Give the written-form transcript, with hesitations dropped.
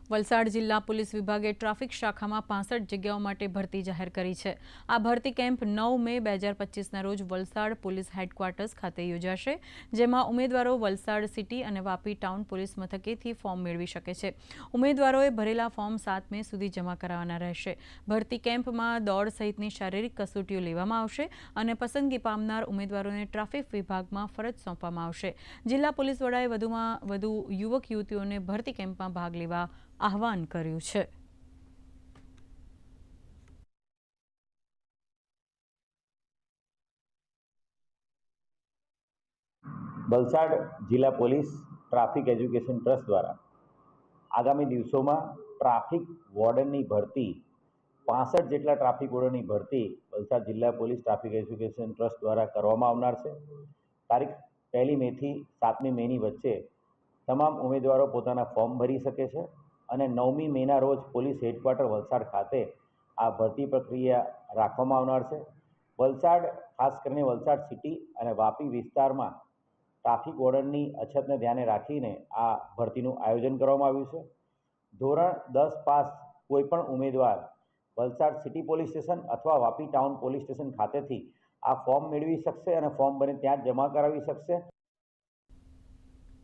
વલસાડ જિલ્લા પોલીસ વિભાગે ટ્રાફિક શાખામાં 65 જગ્યાઓ માટે ભરતી જાહેર કરી છે। આ ભરતી કેમ્પ 9 મે 2025ના રોજ વલસાડ પોલીસ હેડક્વાર્ટર્સ ખાતે યોજાશે, જેમાં ઉમેદવારો વલસાડ સિટી અને વાપી ટાઉન પોલીસ મથકેથી ફોર્મ મેળવી શકે છે। ઉમેદવારોએ ભરેલા ફોર્મ 7 મે સુધી જમા કરાવવાના રહેશે। ભરતી કેમ્પમાં દોડ સહિતની શારીરિક કસોટીઓ લેવામાં આવશે અને પસંદગી પામનાર ઉમેદવારોને ટ્રાફિક વિભાગમાં ફરજ સોંપવામાં આવશે। જિલ્લા પોલીસ વડાએ વધુમાં વધુ યુવક યુવતીઓને ભરતી કેમ્પમાં ભાગ લેવા આહવાન કર્યું છે। વલસાડ જિલ્લા પોલીસ ટ્રાફિક એજ્યુકેશન ટ્રસ્ટ દ્વારા આગામી દિવસોમાં ટ્રાફિક વોર્ડનની ભરતી 65 જેટલા ટ્રાફિક વોર્ડનની ભરતી વલસાડ જિલ્લા પોલીસ ટ્રાફિક એજ્યુકેશન ટ્રસ્ટ દ્વારા કરવામાં આવનાર છે। તારીખ 1 મે થી 7 મેની વચ્ચે તમામ ઉમેદવારો પોતાના ફોર્મ ભરી શકે છે અને 9 મેના રોજ પોલીસ હેડક્વાર્ટર વલસાડ ખાતે આ ભરતી પ્રક્રિયા રાખવામાં આવનાર છે। વલસાડ ખાસ કરીને વલસાડ સિટી અને વાપી વિસ્તારમાં ટ્રાફિક વોર્ડનની અછતને ધ્યાને રાખીને આ ભરતીનું આયોજન કરવામાં આવ્યું છે। ધોરણ 10 પાસ કોઈપણ ઉમેદવાર વલસાડ સિટી પોલીસ સ્ટેશન અથવા વાપી ટાઉન પોલીસ સ્ટેશન ખાતેથી આ ફોર્મ મેળવી શકશે અને ફોર્મ બને ત્યાં જ જમા કરાવી શકશે।